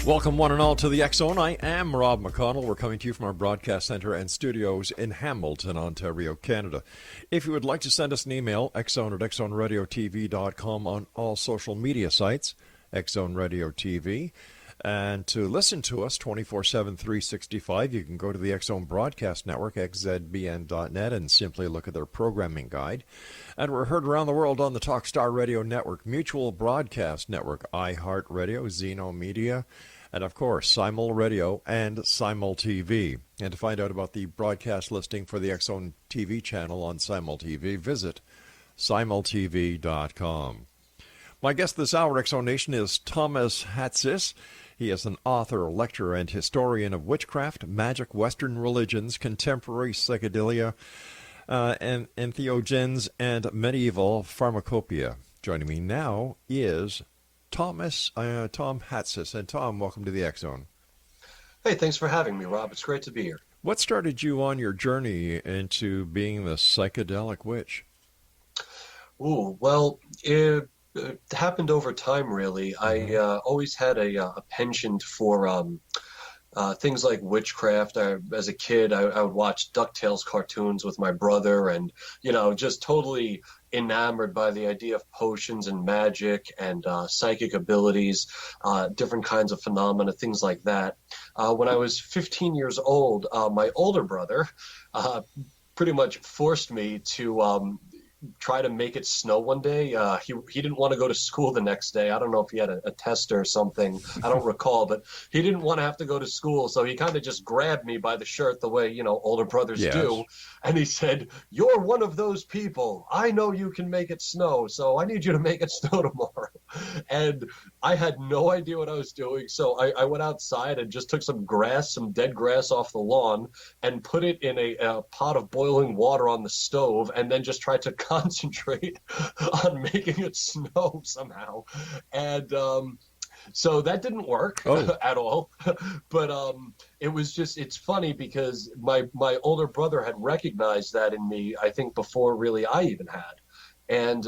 Welcome one and all to the X Zone. I am Rob McConnell. We're coming to you from our broadcast center and studios in Hamilton, Ontario, Canada. If you would like to send us an email, xzone@xzoneradiotv.com on all social media sites, X-Zone Radio TV. And to listen to us 24/7, 365, you can go to the X-Zone Broadcast Network, xzbn.net, and simply look at their programming guide. And we're heard around the world on the Talkstar Radio Network, Mutual Broadcast Network, iHeartRadio, Zeno Media, and of course, Simul Radio and Simul TV. And to find out about the broadcast listing for the X-Zone TV channel on Simul TV, visit simultv.com. My guest this hour, X-Zone Nation, is Thomas Hatsis. He is an author, lecturer, and historian of witchcraft, magic, Western religions, contemporary psychedelia, and entheogens, and medieval pharmacopeia. Joining me now is Tom Hatsis. And Tom, welcome to the X-Zone. Hey, thanks for having me, Rob. It's great to be here. What started you on your journey into being the psychedelic witch? Ooh, well, it happened over time, really. I always had a penchant for things like witchcraft. As a kid, I would watch DuckTales cartoons with my brother and, just totally enamored by the idea of potions and magic and psychic abilities, different kinds of phenomena, things like that. When I was 15 years old, my older brother pretty much forced me to try to make it snow one day. He didn't want to go to school the next day. I don't know if he had a test or something. I don't recall, but he didn't want to have to go to school. So he kind of just grabbed me by the shirt the way, older brothers do. And he said, "You're one of those people. I know you can make it snow. So I need you to make it snow tomorrow." And I had no idea what I was doing. So I went outside and just took some dead grass off the lawn and put it in a pot of boiling water on the stove and then just tried to concentrate on making it snow somehow. And so that didn't work at all. But it was just, it's funny because my older brother had recognized that in me, I think before really I even had. And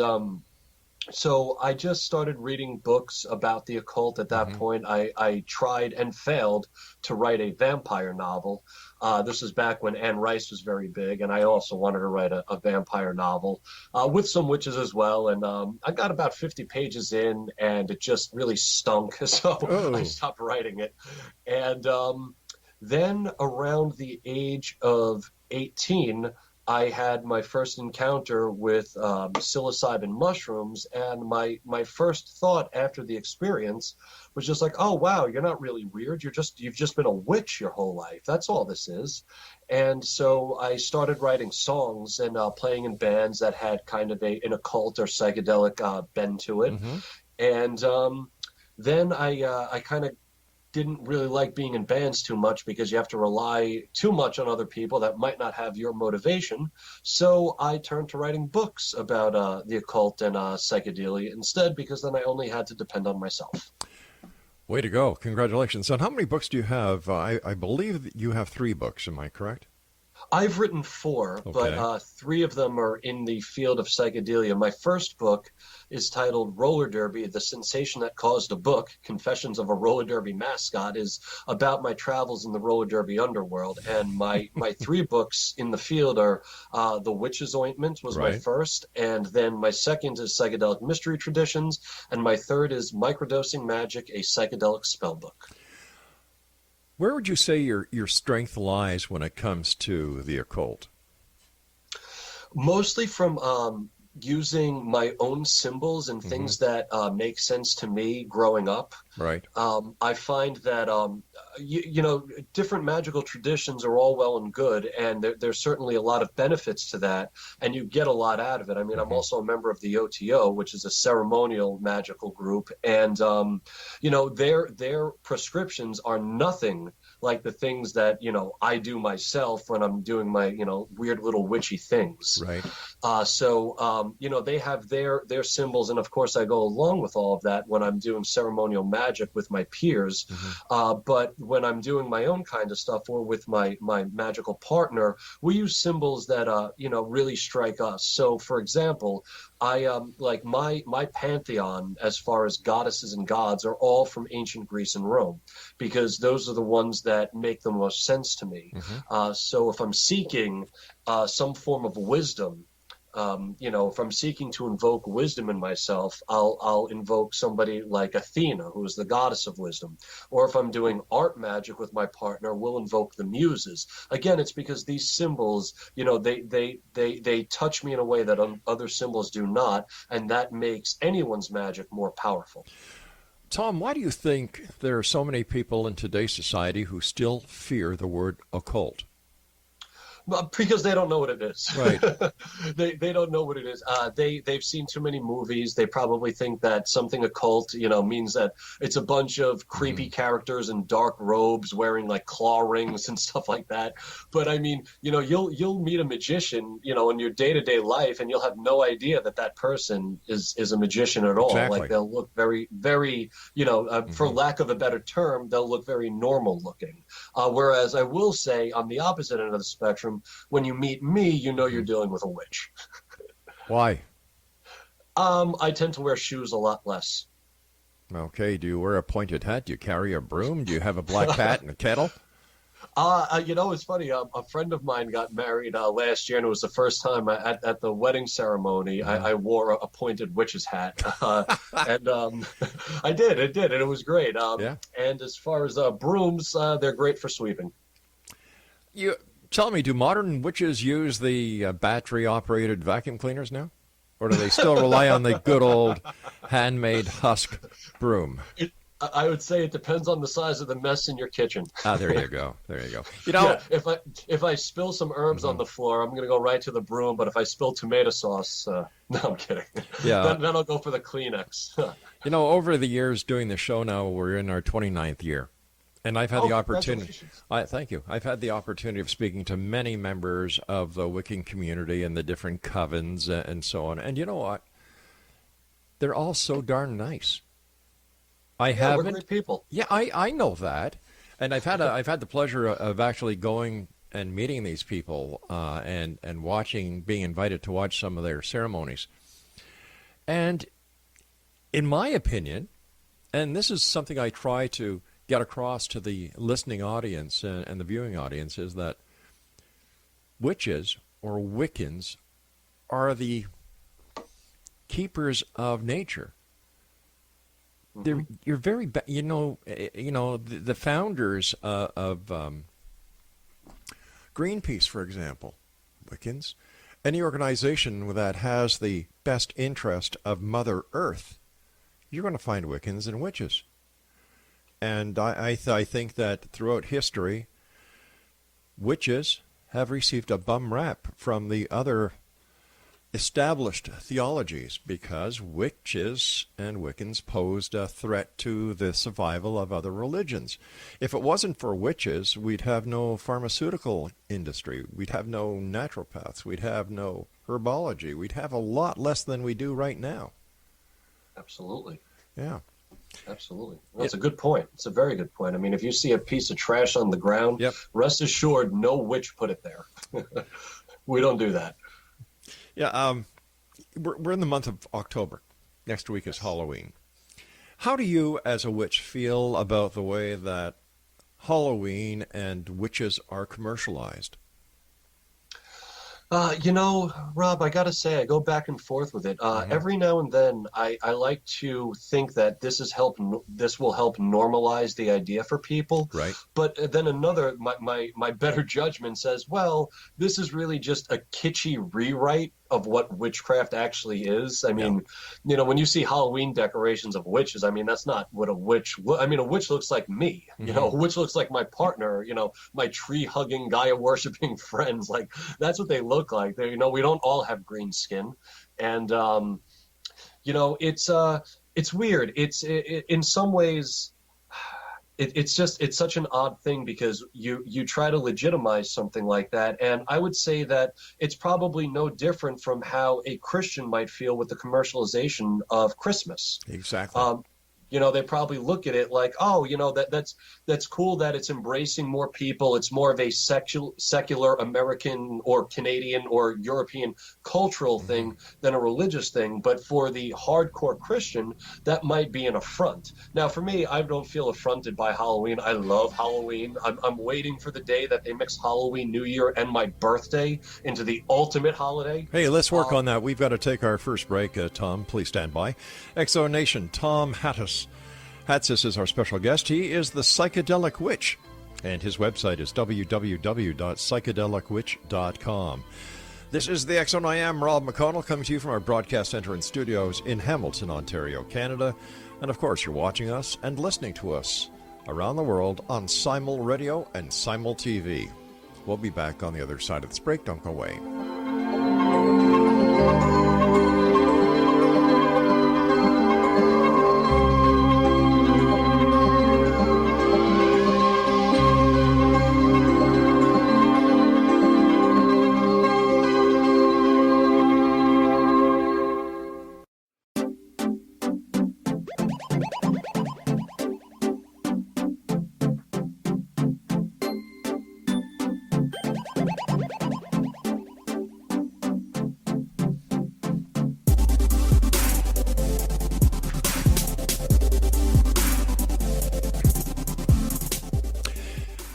so I just started reading books about the occult at that point. I tried and failed to write a vampire novel. This was back when Anne Rice was very big, and I also wanted to write a vampire novel with some witches as well. And I got about 50 pages in, and it just really stunk, so I stopped writing it. And then around the age of 18, I had my first encounter with psilocybin mushrooms, and my first thought after the experience was just like, "Oh wow, you're not really weird. You've just been a witch your whole life. That's all this is." And so I started writing songs and playing in bands that had kind of an occult or psychedelic bend to it. And then I kind of didn't really like being in bands too much because you have to rely too much on other people that might not have your motivation. So I turned to writing books about the occult and psychedelia instead, because then I only had to depend on myself. Way to go. Congratulations. And how many books do you have? I believe that you have 3 books. Am I correct? I've written 4, but 3 of them are in the field of psychedelia. My first book is titled Roller Derby, The Sensation That Caused a Book, Confessions of a Roller Derby Mascot, is about my travels in the roller derby underworld. And my 3 books in the field are The Witch's Ointment was my first, and then my second is Psychedelic Mystery Traditions, and my third is Microdosing Magic, a Psychedelic Spellbook. Where would you say your strength lies when it comes to the occult? Mostly from using my own symbols and things that make sense to me growing up. Right. I find that, different magical traditions are all well and good, and there's certainly a lot of benefits to that, and you get a lot out of it. I mean, I'm also a member of the OTO, which is a ceremonial magical group, and, their prescriptions are nothing like the things that, I do myself when I'm doing my, weird little witchy things. Right. They have their symbols, and of course I go along with all of that when I'm doing ceremonial magic with my peers. But when I'm doing my own kind of stuff or with my magical partner, we use symbols that really strike us. So, for example, I like my pantheon as far as goddesses and gods are all from ancient Greece and Rome, because those are the ones that make the most sense to me. So if I'm seeking some form of wisdom, if I'm seeking to invoke wisdom in myself, I'll invoke somebody like Athena, who is the goddess of wisdom. Or if I'm doing art magic with my partner, we'll invoke the muses. Again, it's because these symbols, they touch me in a way that other symbols do not, and that makes anyone's magic more powerful. Tom, why do you think there are so many people in today's society who still fear the word occult? Because they don't know what it is. Right. They don't know what it is. They've seen too many movies. They probably think that something occult, means that it's a bunch of creepy characters in dark robes wearing like claw rings and stuff like that. But I mean, you'll meet a magician, in your day-to-day life, and you'll have no idea that person is a magician at all. Exactly. Like they'll look very, very, for lack of a better term, they'll look very normal looking. Whereas I will say on the opposite end of the spectrum, when you meet me, you're dealing with a witch. Why? I tend to wear shoes a lot less. Okay. Do you wear a pointed hat? Do you carry a broom? Do you have a black cat and a kettle? It's funny. A friend of mine got married last year, and it was the first time at the wedding ceremony I wore a pointed witch's hat. And I did, and it was great. And as far as brooms, they're great for sweeping. Tell me, do modern witches use the battery-operated vacuum cleaners now? Or do they still rely on the good old handmade husk broom? I would say it depends on the size of the mess in your kitchen. There you go. If I spill some herbs on the floor, I'm going to go right to the broom. But if I spill tomato sauce, no, I'm kidding. Yeah. then I'll go for the Kleenex. Over the years doing the show now, we're in our 29th year. And I've had the opportunity. Thank you. I've had the opportunity of speaking to many members of the Wiccan community and the different covens and so on. And you know what? They're all so darn nice. We're great people. Yeah, I know that, and I've had the pleasure of actually going and meeting these people and watching, being invited to watch some of their ceremonies. And in my opinion, and this is something I try to get across to the listening audience and the viewing audience, is that witches or Wiccans are the keepers of nature. You're very, the founders of Greenpeace, for example, Wiccans, any organization that has the best interest of Mother Earth, you're going to find Wiccans and witches. And I think that throughout history, witches have received a bum rap from the other established theologies because witches and Wiccans posed a threat to the survival of other religions. If it wasn't for witches, we'd have no pharmaceutical industry. We'd have no naturopaths. We'd have no herbology. We'd have a lot less than we do right now. Absolutely. Yeah. Absolutely. That's a good point. It's a very good point. I mean, if you see a piece of trash on the ground, rest assured no witch put it there. We don't do that. Yeah, we're in the month of October. Next week is Halloween. How do you, as a witch, feel about the way that Halloween and witches are commercialized? Rob, I got to say, I go back and forth with it. Every now and then, I like to think that this will help normalize the idea for people. Right. But then my better judgment says, well, this is really just a kitschy rewrite of what witchcraft actually is. I mean, when you see Halloween decorations of witches, I mean, that's not what a witch. A witch looks like me. A witch looks like my partner. My tree-hugging, Gaia-worshipping friends. Like that's what they look like. We don't all have green skin, and it's weird. In some ways, it's such an odd thing because you try to legitimize something like that, and I would say that it's probably no different from how a Christian might feel with the commercialization of Christmas. Exactly. They probably look at it like, oh, that's cool that it's embracing more people. It's more of a secular American or Canadian or European cultural thing than a religious thing. But for the hardcore Christian, that might be an affront. Now, for me, I don't feel affronted by Halloween. I love Halloween. I'm waiting for the day that they mix Halloween, New Year, and my birthday into the ultimate holiday. Hey, let's work on that. We've got to take our first break. Tom, please stand by. Exo Nation, Tom Hatsis. Hatsis is our special guest. He is the Psychedelic Witch, and his website is www.psychedelicwitch.com. This is the X Zone. I am Rob McConnell, coming to you from our broadcast center and studios in Hamilton, Ontario, Canada. And of course, you're watching us and listening to us around the world on Simul Radio and Simul TV. We'll be back on the other side of this break. Don't go away.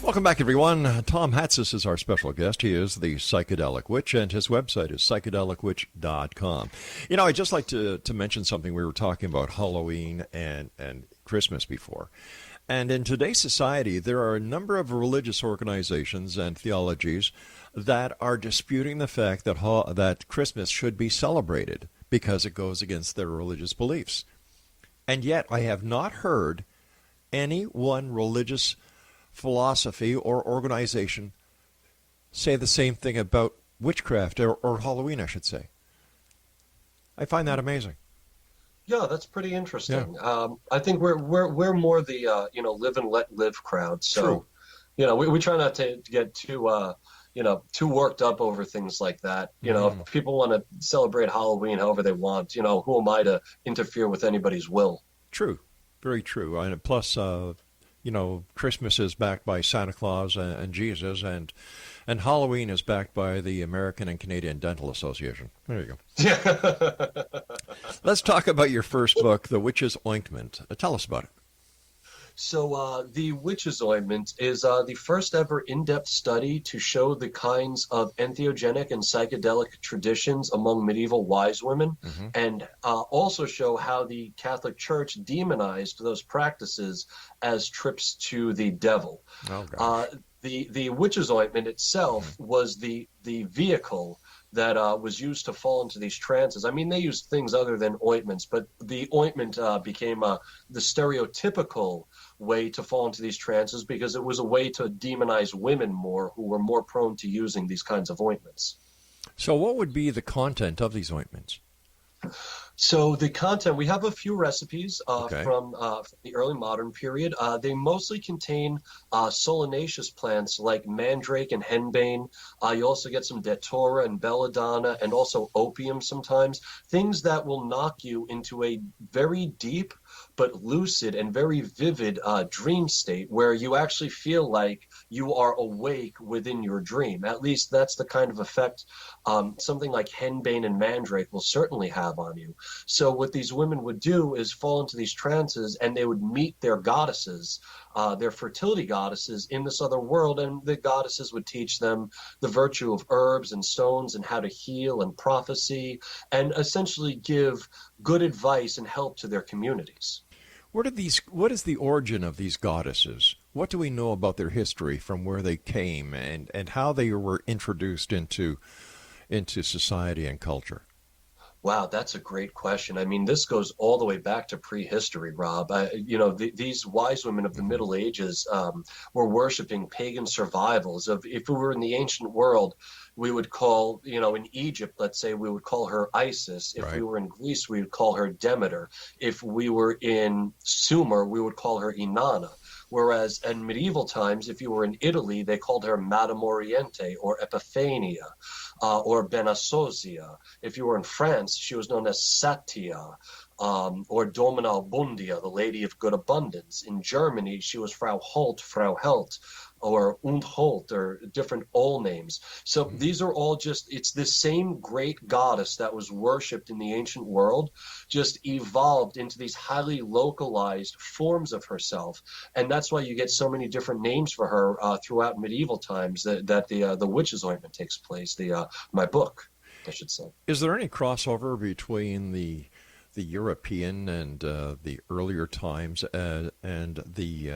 Welcome back, everyone. Tom Hatsis is our special guest. He is the Psychedelic Witch, and his website is psychedelicwitch.com. I'd just like to mention something. We were talking about Halloween and Christmas before. And in today's society, there are a number of religious organizations and theologies that are disputing the fact that Christmas should be celebrated because it goes against their religious beliefs. And yet, I have not heard any one religious philosophy or organization say the same thing about witchcraft or Halloween, I should say. I find that amazing. Yeah, that's pretty interesting. Yeah. I think we're more the live and let live crowd. So, True. We try not to get too too worked up over things like that. If people want to celebrate Halloween however they want, who am I to interfere with anybody's will? True, very true. And plus, Christmas is backed by Santa Claus and Jesus, and Halloween is backed by the American and Canadian Dental Association. There you go. Let's talk about your first book, The Witch's Ointment. Tell us about it. So The Witch's Ointment is the first ever in-depth study to show the kinds of entheogenic and psychedelic traditions among medieval wise women, and also show how the Catholic Church demonized those practices as trips to the devil. Oh, gosh. The Witch's Ointment itself was the vehicle that was used to fall into these trances. I mean, they used things other than ointments, but the ointment became the stereotypical way to fall into these trances because it was a way to demonize women more, who were more prone to using these kinds of ointments. So what would be the content of these ointments? So the content, we have a few recipes Okay. from the early modern period. They mostly contain solanaceous plants like mandrake and henbane. You also get some datura and belladonna and also opium sometimes, things that will knock you into a very deep but lucid and very vivid dream state where you actually feel like you are awake within your dream. At least that's the kind of effect something like henbane and mandrake will certainly have on you. So what these women would do is fall into these trances, and they would meet their goddesses, their fertility goddesses in this other world, and the goddesses would teach them the virtue of herbs and stones and how to heal and prophecy, and essentially give good advice and help to their communities. What is the origin of these goddesses? What do we know about their history, from where they came and how they were introduced into society and culture? Wow, that's a great question. I mean, this goes all the way back to prehistory, Rob. These wise women of the Middle Ages were worshiping pagan survivals. If we were in the ancient world, we would call, in Egypt, let's say, we would call her Isis. If Right. we were in Greece, we would call her Demeter. If we were in Sumer, we would call her Inanna. Whereas in medieval times, if you were in Italy, they called her Madame Oriente or Epiphania or Benassosia. If you were in France, she was known as Satia. Or Domina Bundia, the Lady of Good Abundance. In Germany, she was Frau Holt, Frau Helt, or Und Holt, or different all names. So these are all just, it's the same great goddess that was worshipped in the ancient world, just evolved into these highly localized forms of herself. And that's why you get so many different names for her throughout medieval times that the witch's ointment takes place, my book, I should say. Is there any crossover between the European and the earlier times and the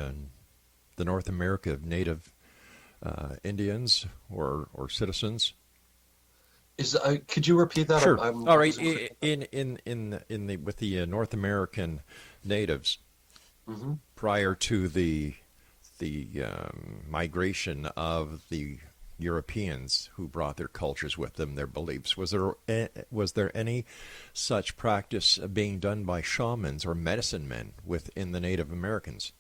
North America native Indians or citizens? Could you repeat that? Sure. All right. With the North American natives, prior to the migration of the Europeans who brought their cultures with them, their beliefs, was there any such practice being done by shamans or medicine men within the Native Americans?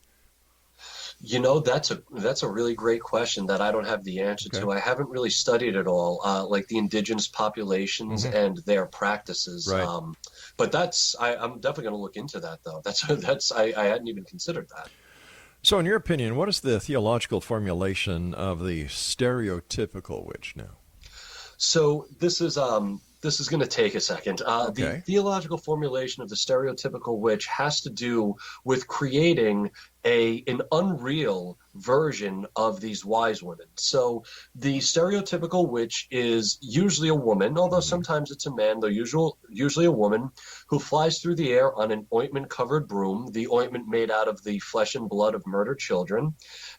You know, that's a really great question that I don't have the answer to. I haven't really studied it all, like the indigenous populations and their practices. Right. But I'm definitely going to look into that, though. I hadn't even considered that. So, in your opinion, what is the theological formulation of the stereotypical witch now? So this is going to take a second. The theological formulation of the stereotypical witch has to do with creating an unreal version of these wise women. So the stereotypical witch is usually a woman, although sometimes it's a man, though usually a woman, who flies through the air on an ointment-covered broom, the ointment made out of the flesh and blood of murdered children.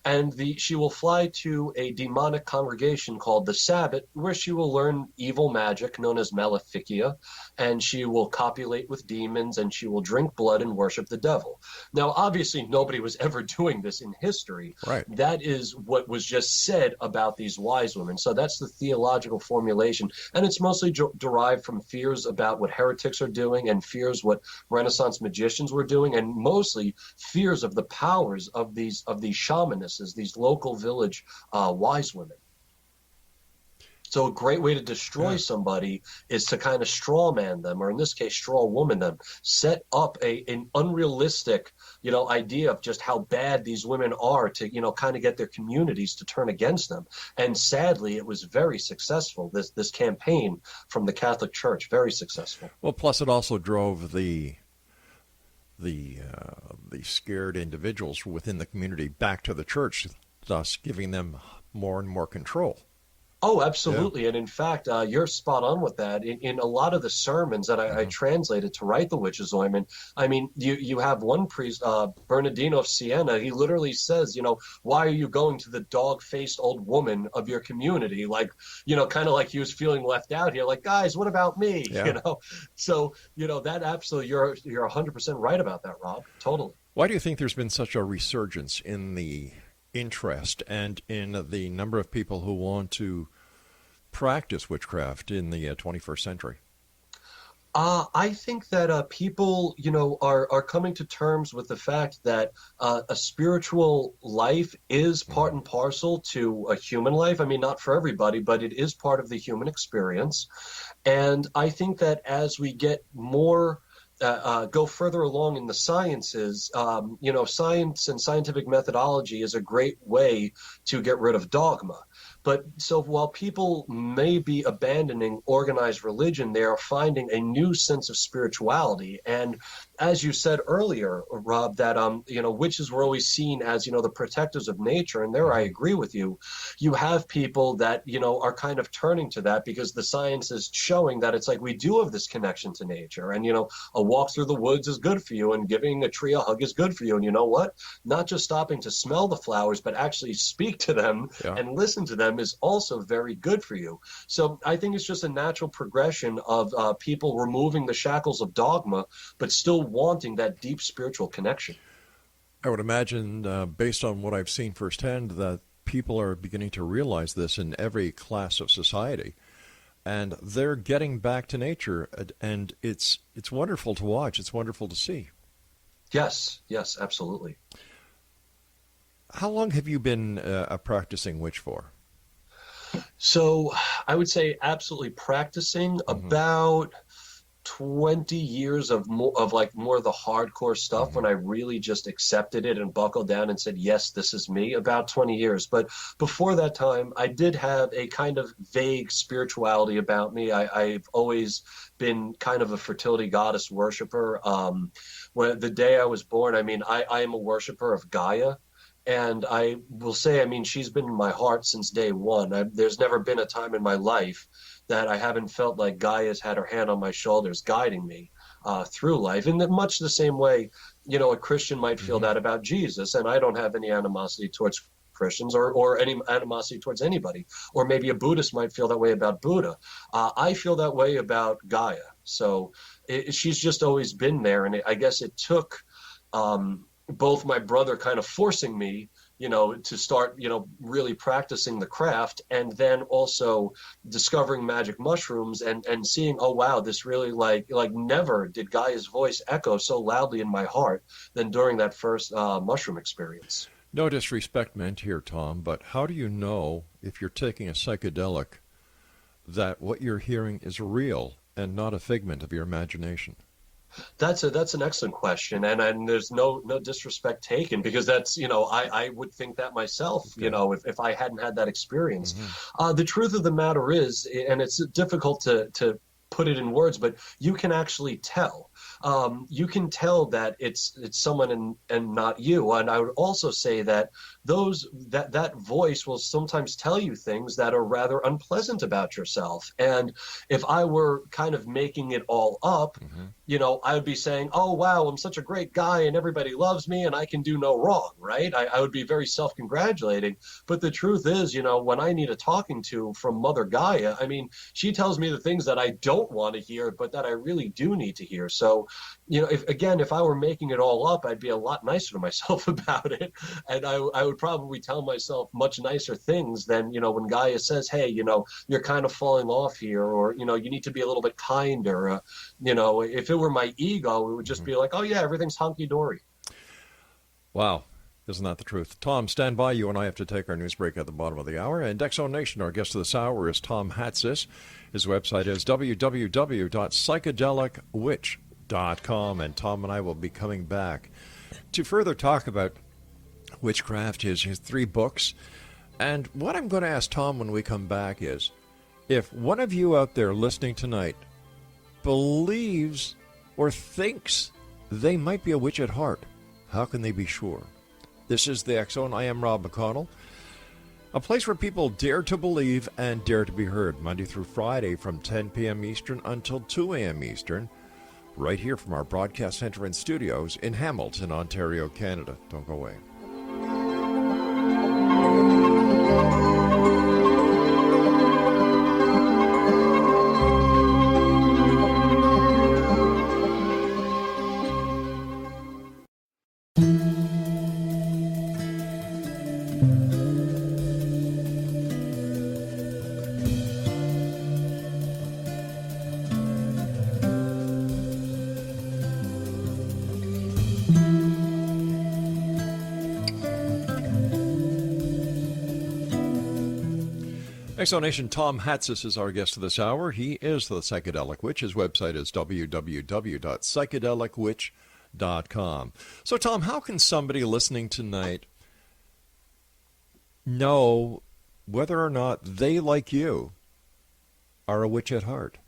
And she will fly to a demonic congregation called the Sabbat, where she will learn evil magic known as maleficia, and she will copulate with demons, and she will drink blood and worship the devil. Now, obviously, nobody was ever doing this in history. Right. That is what was just said about these wise women. So that's the theological formulation. And it's mostly derived from fears about what heretics are doing and fears what Renaissance magicians were doing, and mostly fears of the powers of these shamanesses, these local village wise women. So a great way to destroy somebody is to kind of straw man them, or in this case, straw woman them, set up an unrealistic, idea of just how bad these women are to, kind of get their communities to turn against them. And sadly, it was very successful, this campaign from the Catholic Church, very successful. Well, plus it also drove the scared individuals within the community back to the church, thus giving them more and more control. Oh, absolutely. Yeah. And in fact, you're spot on with that. In a lot of the sermons that I translated to write the witch's ointment, I mean, you have one priest, Bernardino of Siena, he literally says, why are you going to the dog-faced old woman of your community? Like, kind of like he was feeling left out here, like, guys, what about me? Yeah. So, that absolutely, you're 100% right about that, Rob. Totally. Why do you think there's been such a resurgence in the interest and in the number of people who want to practice witchcraft in the 21st century? I think that people, are coming to terms with the fact that a spiritual life is part and parcel to a human life. I mean, not for everybody, but it is part of the human experience. And I think that as we get more go further along in the sciences, science and scientific methodology is a great way to get rid of dogma. But so while people may be abandoning organized religion, they are finding a new sense of spirituality. And as you said earlier, Rob, that, witches were always seen as, the protectors of nature. And there I agree with you. You have people that, are kind of turning to that because the science is showing that it's like we do have this connection to nature. And, a walk through the woods is good for you, and giving a tree a hug is good for you. And you know what? Not just stopping to smell the flowers, but actually speak to them and listen to them is also very good for you. So I think it's just a natural progression of people removing the shackles of dogma, but still wanting that deep spiritual connection. I would imagine, based on what I've seen firsthand, that people are beginning to realize this in every class of society. And they're getting back to nature, and it's wonderful to watch. It's wonderful to see. Yes, absolutely. How long have you been a practicing witch for? So I would say absolutely practicing Hmm. about 20 years of more of the hardcore stuff Hmm. when I really just accepted it and buckled down and said, yes, this is me, about 20 years. But before that time, I did have a kind of vague spirituality about me. I've always been kind of a fertility goddess worshiper. When the day I was born, I mean, I am a worshiper of Gaia. And I will say, I mean, she's been in my heart since day one. There's never been a time in my life that I haven't felt like Gaia's had her hand on my shoulders, guiding me through life. In much the same way, you know, a Christian might feel Hmm. that about Jesus, and I don't have any animosity towards Christians or any animosity towards anybody. Or maybe a Buddhist might feel that way about Buddha. I feel that way about Gaia. So she's just always been there, and I guess it took both my brother kind of forcing me, you know, to start, you know, really practicing the craft, and then also discovering magic mushrooms and seeing, oh wow, this really like never did Gaia's voice echo so loudly in my heart than during that first mushroom experience. No disrespect meant here, Tom, but how do you know if you're taking a psychedelic that what you're hearing is real and not a figment of your imagination? That's an excellent question, and there's no disrespect taken, because that's, you know, I would think that myself, you Okay. know, if I hadn't had that experience. Hmm. The truth of the matter is, and it's difficult to put it in words, but you can actually tell. You can tell that it's someone and not you. And I would also say that that voice will sometimes tell you things that are rather unpleasant about yourself. And if I were kind of making it all up, Hmm. you know, I would be saying, oh, wow, I'm such a great guy and everybody loves me and I can do no wrong, right? I would be very self-congratulating. But the truth is, you know, when I need a talking to from Mother Gaia, I mean, she tells me the things that I don't want to hear, but that I really do need to hear. So, you know, if I were making it all up, I'd be a lot nicer to myself about it. And I would probably tell myself much nicer things than, you know, when Gaia says, hey, you know, you're kind of falling off here, or, you know, you need to be a little bit kinder. You know, if it were my ego, it would just Hmm. be like, oh yeah, everything's hunky dory. Wow. Isn't that the truth? Tom, stand by. You and I have to take our news break at the bottom of the hour. And Exo Nation, our guest of this hour is Tom Hatsis. His website is www.psychedelicwitch.com. And Tom and I will be coming back to further talk about witchcraft, his three books. And what I'm going to ask Tom when we come back is, if one of you out there listening tonight believes or thinks they might be a witch at heart, how can they be sure? This is the X Zone. I am Rob McConnell, a place where people dare to believe and dare to be heard, Monday through Friday from 10 p.m. Eastern until 2 a.m. Eastern, right here from our broadcast center and studios in Hamilton, Ontario, Canada. Don't go away. Exonation Tom Hatsis is our guest of this hour. He is the Psychedelic Witch. His website is www.psychedelicwitch.com. So, Tom, how can somebody listening tonight know whether or not they, like you, are a witch at heart?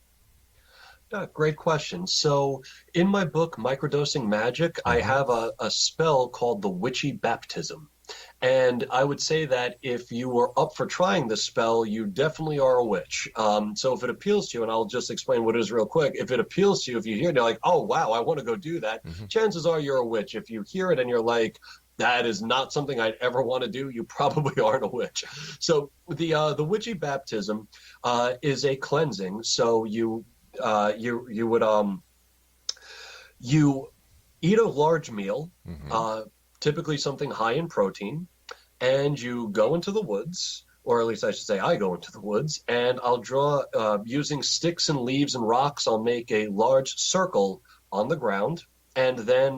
Yeah, great question. So, in my book, Microdosing Magic, I Mm-hmm. have a spell called the Witchy Baptism. And I would say that if you were up for trying this spell, you definitely are a witch. So if it appeals to you, and I'll just explain what it is real quick. If it appeals to you, if you hear it, you're like, oh, wow, I want to go do that. Mm-hmm. Chances are you're a witch. If you hear it and you're like, that is not something I'd ever want to do, you probably aren't a witch. So the witchy baptism is a cleansing. So you would you eat a large meal, Mm-hmm. typically something high in protein, and you go into the woods, or at least I should say I go into the woods, and I'll draw, using sticks and leaves and rocks, I'll make a large circle on the ground, and then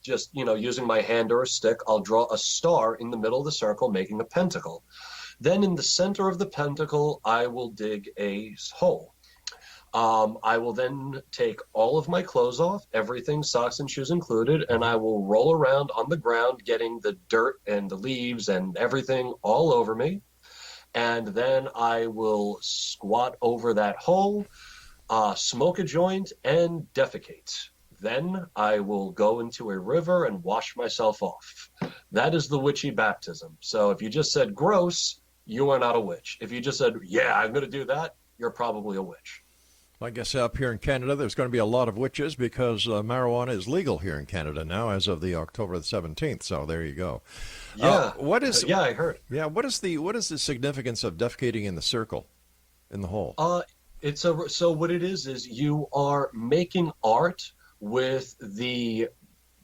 just, using my hand or a stick, I'll draw a star in the middle of the circle, making a pentacle. Then in the center of the pentacle, I will dig a hole. I will then take all of my clothes off, everything, socks and shoes included, and I will roll around on the ground, getting the dirt and the leaves and everything all over me. And then I will squat over that hole, smoke a joint, and defecate. Then I will go into a river and wash myself off. That is the witchy baptism. So if you just said gross, you are not a witch. If you just said, yeah, I'm going to do that, you're probably a witch. I guess up here in Canada, there's going to be a lot of witches because marijuana is legal here in Canada now as of the October the 17th. So there you go. Yeah. I heard. Yeah. What is the significance of defecating in the circle, in the hole? So what it is you are making art with the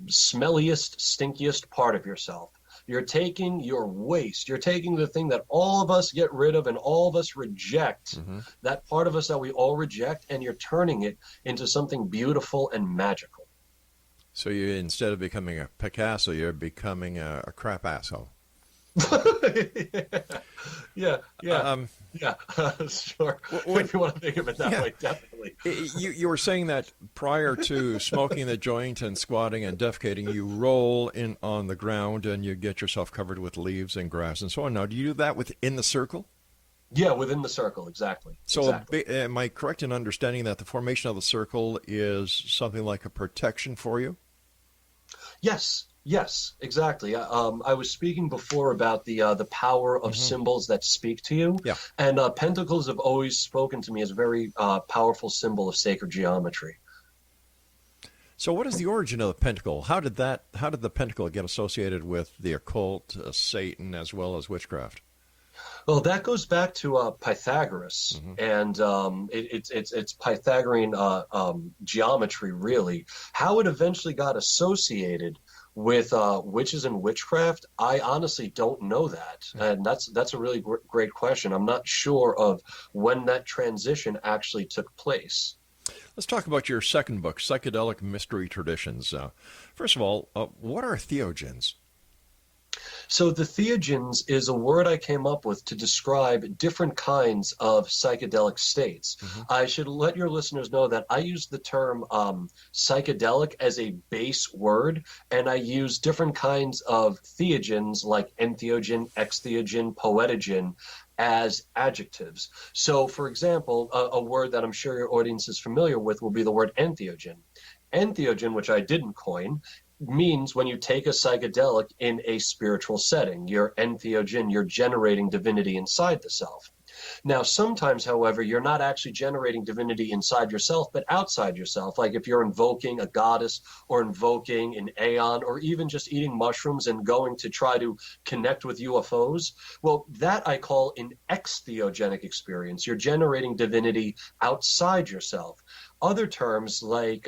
smelliest, stinkiest part of yourself. You're taking your waste. You're taking the thing that all of us get rid of and all of us reject, that part of us that we all reject, and you're turning it into something beautiful and magical. So you, instead of becoming a Picasso, you're becoming a crap asshole. Yeah. Sure. If you want to think of it that way, definitely. You were saying that prior to smoking the joint and squatting and defecating, you roll in on the ground and you get yourself covered with leaves and grass and so on. Now, do you do that within the circle? Yeah, within the circle, exactly. So am I correct in understanding that the formation of the circle is something like a protection for you? Yes, exactly. I was speaking before about the power of symbols that speak to you, and pentacles have always spoken to me as a very powerful symbol of sacred geometry. So, what is the origin of the pentacle? How did the pentacle get associated with the occult, Satan, as well as witchcraft? Well, that goes back to Pythagoras, and it's Pythagorean geometry, really. How it eventually got associated with witches and witchcraft, I honestly don't know that, and that's a really great question. I'm not sure of when that transition actually took place. Let's talk about your second book, Psychedelic Mystery Traditions. First of all, what are entheogens? So the entheogens is a word I came up with to describe different kinds of psychedelic states. I should let your listeners know that I use the term psychedelic as a base word, and I use different kinds of entheogens like entheogen, extheogen, poetogen as adjectives. So, for example, a word that I'm sure your audience is familiar with will be the word entheogen. Entheogen, which I didn't coin, means when you take a psychedelic in a spiritual setting. You're entheogen, you're generating divinity inside the self. Now, sometimes, however, you're not actually generating divinity inside yourself, but outside yourself. Like if you're invoking a goddess or invoking an aeon or even just eating mushrooms and going to try to connect with UFOs. Well, that I call an extheogenic experience. You're generating divinity outside yourself. Other terms like,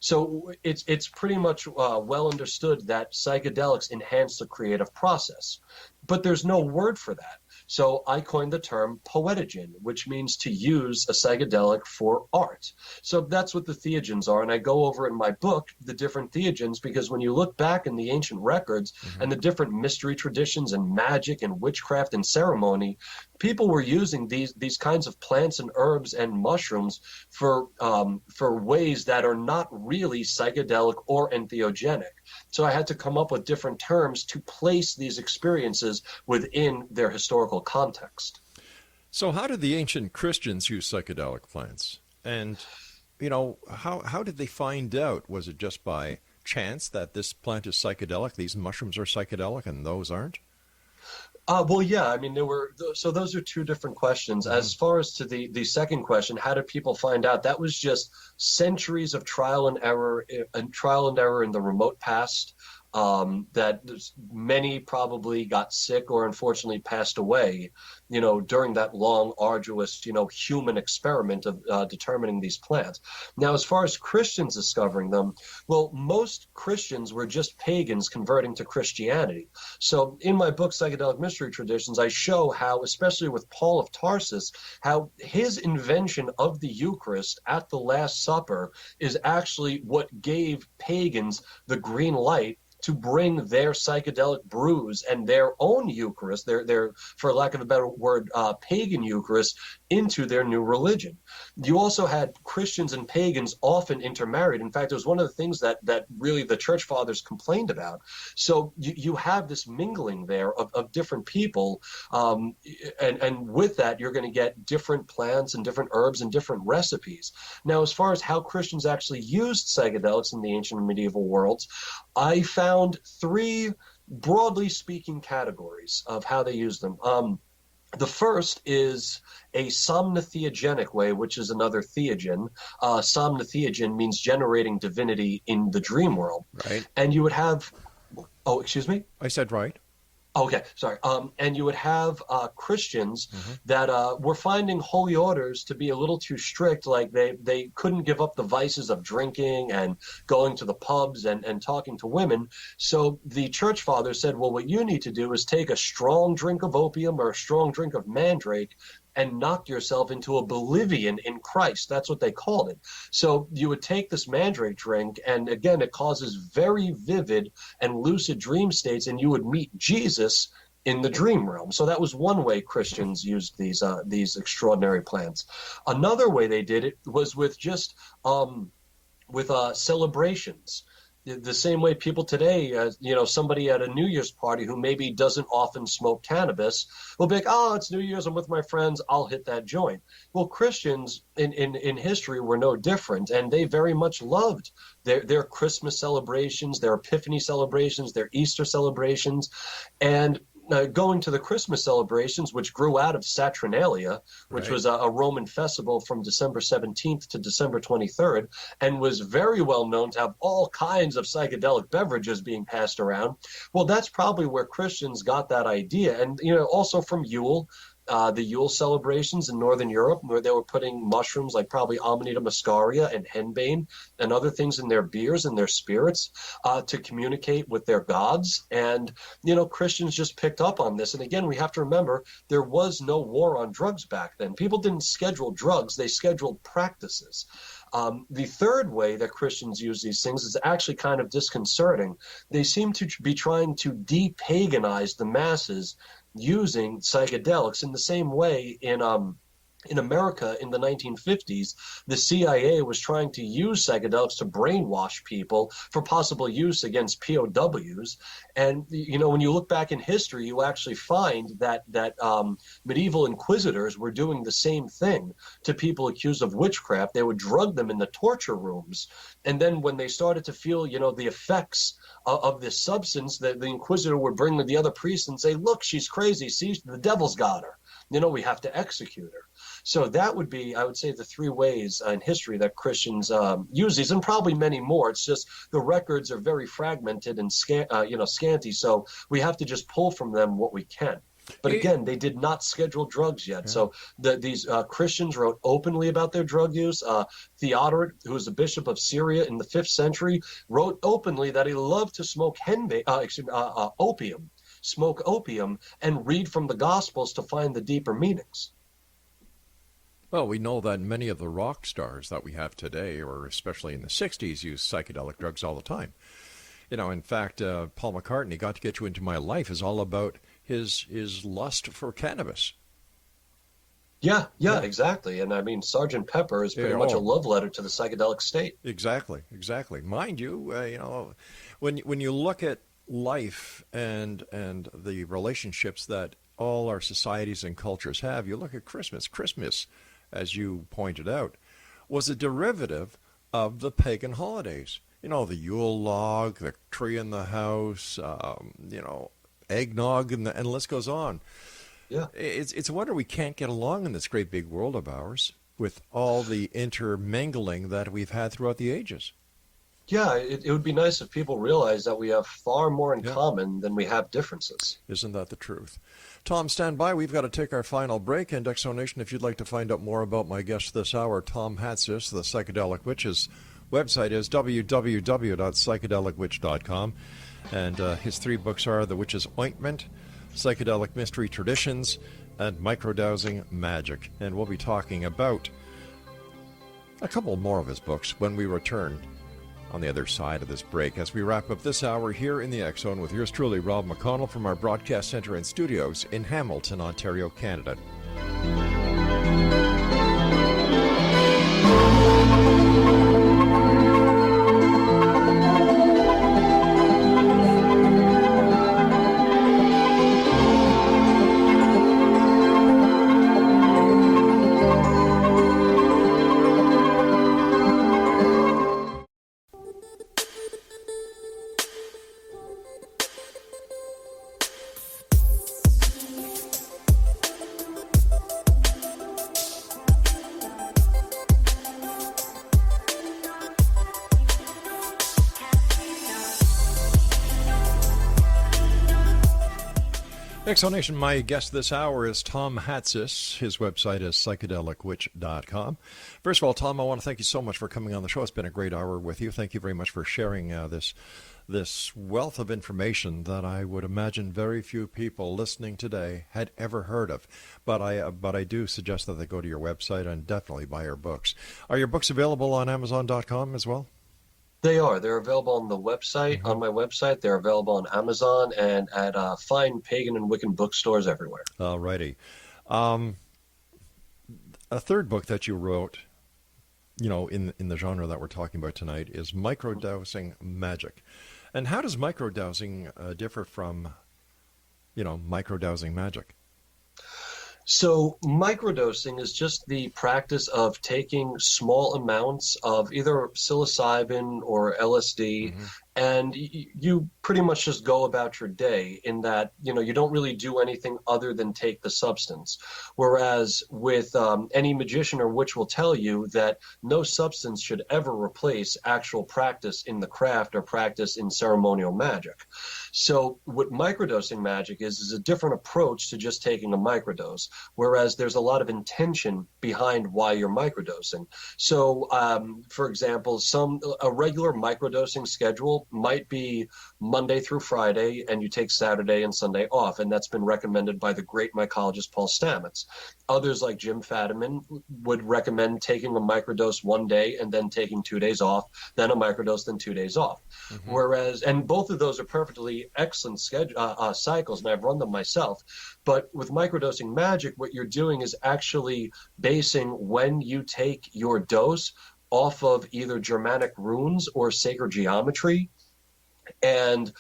so it's pretty much well understood that psychedelics enhance the creative process, but there's no word for that. So I coined the term poetogen, which means to use a psychedelic for art. So that's what the entheogens are. And I go over in my book the different entheogens, because when you look back in the ancient records and the different mystery traditions and magic and witchcraft and ceremony, people were using these kinds of plants and herbs and mushrooms for ways that are not really psychedelic or entheogenic. So I had to come up with different terms to place these experiences within their historical context. So how did the ancient Christians use psychedelic plants? And, how did they find out? Was it just by chance that this plant is psychedelic, these mushrooms are psychedelic, and those aren't? Well, yeah, I mean, so those are two different questions. As far as to the second question, how did people find out? That was just centuries of trial and error in the remote past. that many probably got sick or unfortunately passed away, during that long, arduous, human experiment of determining these plants. Now, as far as Christians discovering them, well, most Christians were just pagans converting to Christianity. So in my book, Psychedelic Mystery Traditions, I show how, especially with Paul of Tarsus, how his invention of the Eucharist at the Last Supper is actually what gave pagans the green light to bring their psychedelic brews and their own Eucharist, their for lack of a better word, pagan Eucharist, into their new religion. You also had Christians and pagans often intermarried. In fact, it was one of the things that really the church fathers complained about. So you have this mingling there of different people, and with that, you're going to get different plants and different herbs and different recipes. Now, as far as how Christians actually used psychedelics in the ancient and medieval worlds, I found three, broadly speaking, categories of how they used them. The first is a somnotheogenic way, which is another theogen. Somnotheogen means generating divinity in the dream world. Right. And you would have, oh, excuse me? I said right. Okay, sorry. And you would have Christians that were finding holy orders to be a little too strict, like they couldn't give up the vices of drinking and going to the pubs and talking to women. So the church fathers said, well, what you need to do is take a strong drink of opium or a strong drink of mandrake and knock yourself into oblivion in Christ. That's what they called it. So you would take this mandrake drink, and again, it causes very vivid and lucid dream states, and you would meet Jesus in the dream realm. So that was one way Christians used these extraordinary plants. Another way they did it was with just celebrations. The same way people today, somebody at a New Year's party who maybe doesn't often smoke cannabis will be like, oh, it's New Year's, I'm with my friends, I'll hit that joint. Well, Christians in history were no different, and they very much loved their Christmas celebrations, their Epiphany celebrations, their Easter celebrations, and going to the Christmas celebrations, which grew out of Saturnalia, which was a Roman festival from December 17th to December 23rd, and was very well known to have all kinds of psychedelic beverages being passed around. Well, that's probably where Christians got that idea. And, also from Yule, the Yule celebrations in Northern Europe, where they were putting mushrooms like probably Amanita muscaria and henbane and other things in their beers and their spirits to communicate with their gods. And, Christians just picked up on this. And again, we have to remember there was no war on drugs back then. People didn't schedule drugs, they scheduled practices. The third way that Christians use these things is actually kind of disconcerting. They seem to be trying to de-paganize the masses using psychedelics in the same way in America in the 1950s, the CIA was trying to use psychedelics to brainwash people for possible use against POWs. And, when you look back in history, you actually find that medieval inquisitors were doing the same thing to people accused of witchcraft. They would drug them in the torture rooms. And then when they started to feel, the effects of this substance, the inquisitor would bring the other priests and say, look, she's crazy. See, the devil's got her. We have to execute her. So that would be, I would say, the three ways in history that Christians use these, and probably many more. It's just the records are very fragmented and scanty, so we have to just pull from them what we can. But again, they did not schedule drugs yet. Yeah. So these Christians wrote openly about their drug use. Theodoric, who was the bishop of Syria in the 5th century, wrote openly that he loved to smoke opium. Smoke opium and read from the Gospels to find the deeper meanings. Well, we know that many of the rock stars that we have today, or especially in the 60s, used psychedelic drugs all the time. In fact, Paul McCartney, Got to Get You Into My Life, is all about his lust for cannabis. Yeah, exactly. And I mean, Sgt. Pepper is pretty much a love letter to the psychedelic state. Exactly. Mind you, when you look at life and the relationships that all our societies and cultures have, you look at Christmas. Christmas, as you pointed out, was a derivative of the pagan holidays. The Yule log, the tree in the house, eggnog, and the list goes on. Yeah, it's a wonder we can't get along in this great big world of ours with all the intermingling that we've had throughout the ages. Yeah, it would be nice if people realize that we have far more in Yeah. common than we have differences. Isn't that the truth? Tom, stand by. We've got to take our final break. And Exonation, if you'd like to find out more about my guest this hour, Tom Hatsis, the Psychedelic Witch, his website is www.psychedelicwitch.com. And his 3 books are The Witch's Ointment, Psychedelic Mystery Traditions, and Microdosing Magic. And we'll be talking about a couple more of his books when we return on the other side of this break as we wrap up this hour here in the X Zone with yours truly, Rob McConnell, from our broadcast center and studios in Hamilton, Ontario, Canada. Exonation, my guest this hour is Tom Hatsis. His website is psychedelicwitch.com. First of all, Tom, I want to thank you so much for coming on the show. It's been a great hour with you. Thank you very much for sharing this wealth of information that I would imagine very few people listening today had ever heard of. But I do suggest that they go to your website and definitely buy your books. Are your books available on Amazon.com as well? They are. They're available on the website, on my website. They're available on Amazon and at fine pagan and Wiccan bookstores everywhere. All righty. A third book that you wrote, in the genre that we're talking about tonight, is Microdosing Magic. And how does microdosing differ from, microdosing magic? So microdosing is just the practice of taking small amounts of either psilocybin or LSD, and you pretty much just go about your day in that, you don't really do anything other than take the substance. Whereas with any magician or witch will tell you that no substance should ever replace actual practice in the craft or practice in ceremonial magic. So what microdosing magic is a different approach to just taking a microdose, whereas there's a lot of intention behind why you're microdosing. So, for example, a regular microdosing schedule might be Monday through Friday, and you take Saturday and Sunday off, and that's been recommended by the great mycologist Paul Stamets. Others, like Jim Fadiman, would recommend taking a microdose one day and then taking 2 days off, then a microdose, then 2 days off. Whereas, and both of those are perfectly excellent cycles, and I've run them myself. But with microdosing magic, what you're doing is actually basing when you take your dose off of either Germanic runes or sacred geometry, and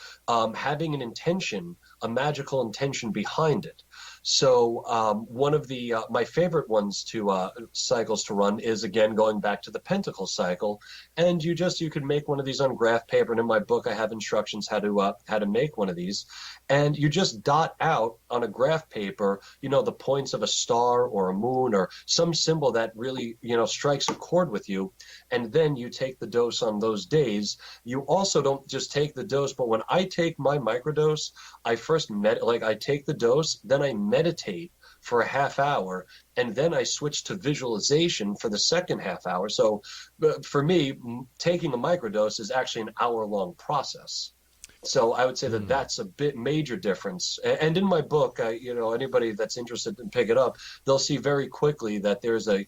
having an intention, a magical intention behind it. So one of the my favorite ones to cycles to run is, again, going back to the pentacle cycle, and you could make one of these on graph paper, and in my book I have instructions how to make one of these, and you just dot out on a graph paper, the points of a star or a moon or some symbol that really strikes a chord with you, and then you take the dose on those days. You also don't just take the dose, but when I take my microdose, I first I take the dose, then I meditate for a half hour, and then I switch to visualization for the second half hour. So for me, taking a microdose is actually an hour-long process. So I would say that that's a major difference. And in my book, anybody that's interested in pick it up, they'll see very quickly that there's a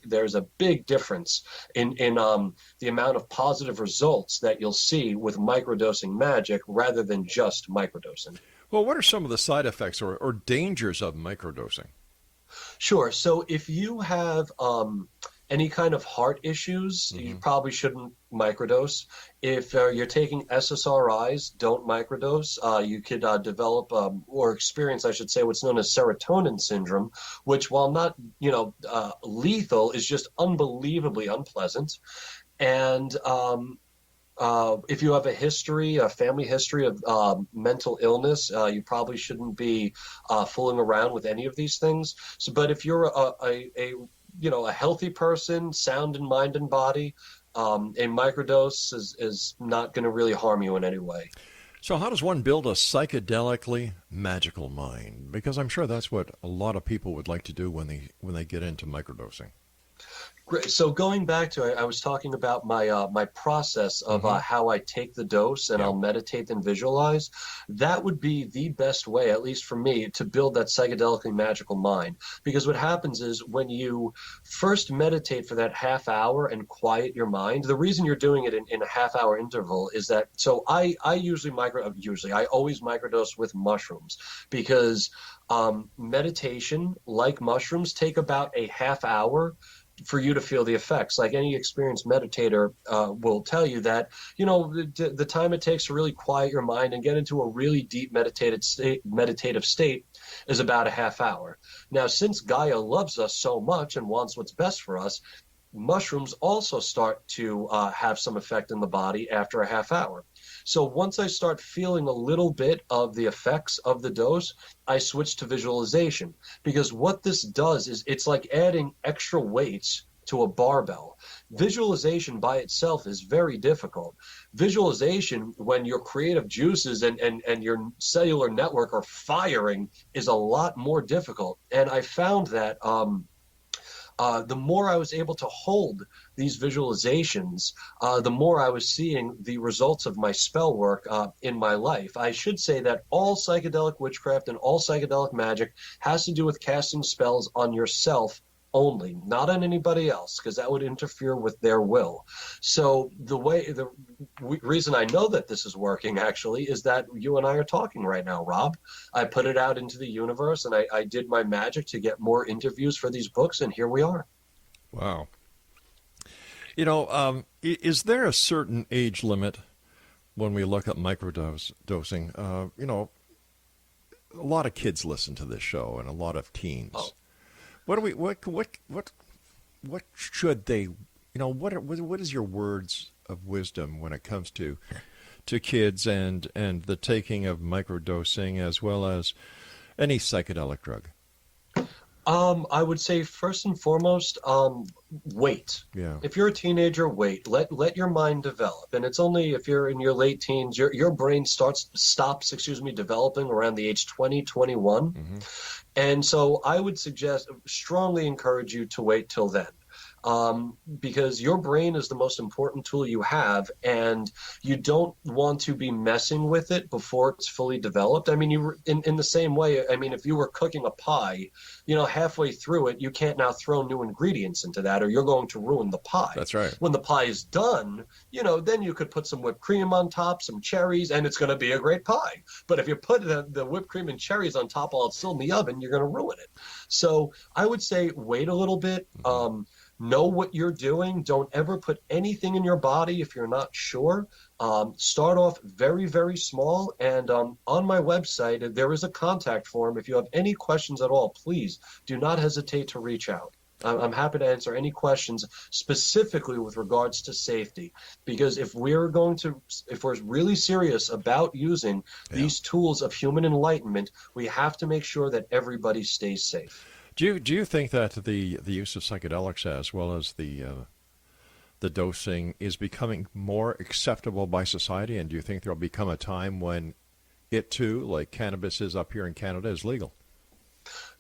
big difference in the amount of positive results that you'll see with microdosing magic rather than just microdosing. Well, what are some of the side effects or dangers of microdosing? Sure. So if you have any kind of heart issues, you probably shouldn't microdose. If you're taking SSRIs, don't microdose. You could develop or experience, I should say, what's known as serotonin syndrome, which, while not lethal, is just unbelievably unpleasant. And if you have a family history of mental illness, you probably shouldn't be fooling around with any of these things. So, but if you're a healthy person, sound in mind and body, A microdose is not going to really harm you in any way. So how does one build a psychedelically magical mind? Because I'm sure that's what a lot of people would like to do when they get into microdosing. Great. So going back to, I was talking about my process of how I take the dose and Yeah. I'll meditate and visualize. That would be the best way, at least for me, to build that psychedelically magical mind. Because what happens is when you first meditate for that half hour and quiet your mind, the reason you're doing it in a half hour interval is that, so I always microdose with mushrooms because meditation, like mushrooms, take about a half hour for you to feel the effects. Like any experienced meditator will tell you that, the time it takes to really quiet your mind and get into a really deep meditative state is about a half hour. Now, since Gaia loves us so much and wants what's best for us, mushrooms also start to have some effect in the body after a half hour. So once I start feeling a little bit of the effects of the dose, I switch to visualization, because what this does is it's like adding extra weights to a barbell. Visualization by itself is very difficult. Visualization, when your creative juices and your cellular network are firing, is a lot more difficult. And I found that the more I was able to hold these visualizations, the more I was seeing the results of my spell work in my life. I should say that all psychedelic witchcraft and all psychedelic magic has to do with casting spells on yourself only, not on anybody else, because that would interfere with their will. So the reason I know that this is working actually is that you and I are talking right now, Rob. I put it out into the universe and I did my magic to get more interviews for these books, and here we are. Wow. Is there a certain age limit when we look at microdosing? A lot of kids listen to this show and a lot of teens. Oh. What should they, what is your words of wisdom when it comes to kids and the taking of microdosing as well as any psychedelic drug? I would say first and foremost, wait. Yeah. If you're a teenager, wait. Let your mind develop. And it's only if you're in your late teens, your brain stops developing around the age 20, 21. Mm-hmm. And so I would strongly encourage you to wait till then. Because your brain is the most important tool you have, and you don't want to be messing with it before it's fully developed. I mean, in the same way, I mean, if you were cooking a pie, halfway through it, you can't now throw new ingredients into that, or you're going to ruin the pie. That's right. When the pie is done, then you could put some whipped cream on top, some cherries, and it's going to be a great pie. But if you put the whipped cream and cherries on top while it's still in the oven, you're going to ruin it. So I would say wait a little bit. Know what you're doing. Don't ever put anything in your body if you're not sure. Start off very, very small. And on my website, there is a contact form. If you have any questions at all, please do not hesitate to reach out. I'm happy to answer any questions specifically with regards to safety, because if we're really serious about using these tools of human enlightenment, we have to make sure that everybody stays safe. Do you think that the use of psychedelics as well as the dosing is becoming more acceptable by society, and do you think there'll become a time when it too, like cannabis is up here in Canada, is legal?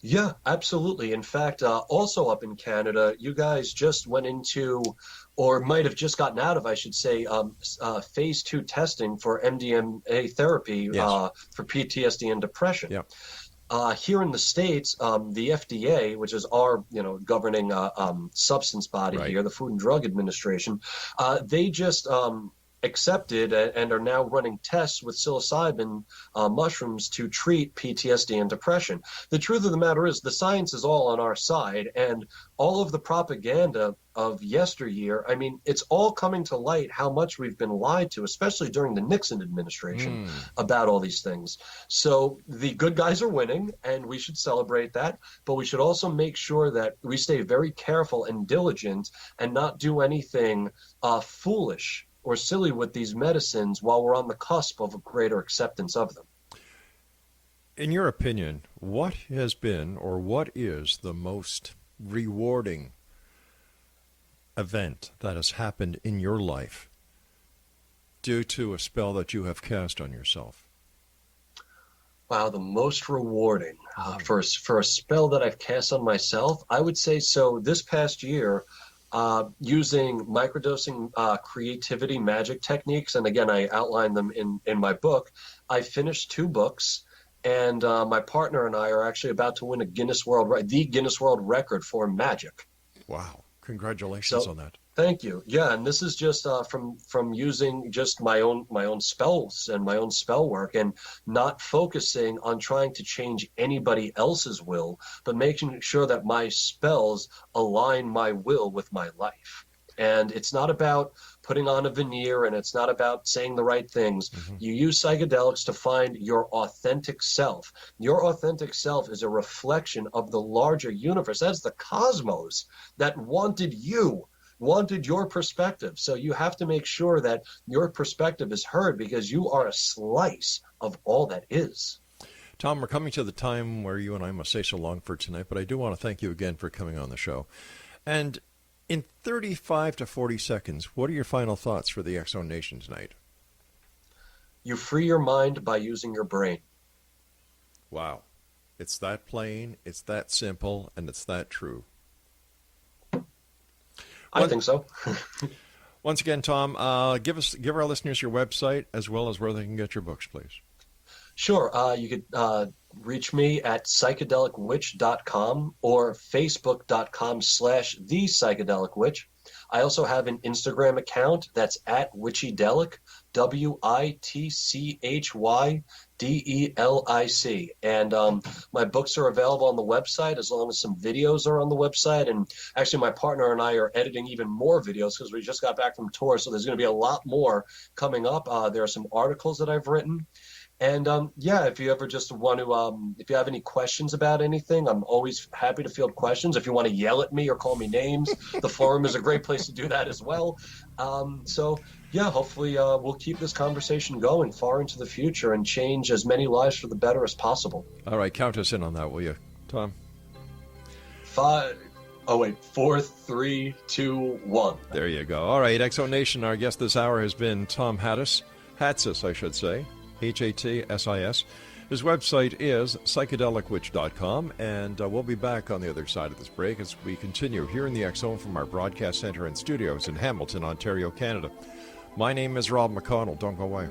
Yeah, absolutely. In fact, also up in Canada, you guys just went into, or might have just gotten out of, I should say, phase 2 testing for MDMA therapy. Yes. For PTSD and depression. Yeah. Here in the States, the FDA, which is our governing substance body Right. here, the Food and Drug Administration, they just accepted and are now running tests with psilocybin mushrooms to treat PTSD and depression. The truth of the matter is the science is all on our side, and all of the propaganda of yesteryear, I mean, it's all coming to light how much we've been lied to, especially during the Nixon administration, about all these things. So the good guys are winning, and we should celebrate that, but we should also make sure that we stay very careful and diligent and not do anything foolish or silly with these medicines while we're on the cusp of a greater acceptance of them. In your opinion, what has been or what is the most rewarding event that has happened in your life due to a spell that you have cast on yourself? Wow, the most rewarding for a spell that I've cast on myself, I would say so. This past year, using microdosing creativity magic techniques, and again, I outline them in my book. I finished 2 books, and my partner and I are actually about to win the Guinness World Record for magic. Wow. Congratulations on that. Thank you. Yeah, and this is just from using just my own spells and my own spell work, and not focusing on trying to change anybody else's will, but making sure that my spells align my will with my life. And it's not about putting on a veneer, and it's not about saying the right things. Mm-hmm. You use psychedelics to find your authentic self. Your authentic self is a reflection of the larger universe. That's the cosmos that wanted your perspective. So you have to make sure that your perspective is heard, because you are a slice of all that is. Tom, we're coming to the time where you and I must say so long for tonight, but I do want to thank you again for coming on the show. And in 35 to 40 seconds, what are your final thoughts for the X Zone Nation tonight? You free your mind by using your brain. Wow. It's that plain, it's that simple, and it's that true. I think so. Once again, Tom, give our listeners your website as well as where they can get your books, please. Sure. You could reach me at psychedelicwitch.com or facebook.com/the psychedelic witch. I also have an Instagram account that's at witchydelic, WITCHYDELIC. And my books are available on the website, as long as some videos are on the website. And actually, my partner and I are editing even more videos, because we just got back from tour. So there's going to be a lot more coming up. There are some articles that I've written. And if you ever just want to, if you have any questions about anything, I'm always happy to field questions. If you want to yell at me or call me names, the forum is a great place to do that as well. Hopefully we'll keep this conversation going far into the future and change as many lives for the better as possible. All right, count us in on that, will you, Tom? 4, 3, 2, 1. There you go. All right, X Zone Nation, our guest this hour has been Tom Hatsis, I should say. Hatsis. His website is psychedelicwitch.com, and we'll be back on the other side of this break as we continue here in the X Zone from our broadcast center and studios in Hamilton, Ontario, Canada. My name is Rob McConnell. Don't go away.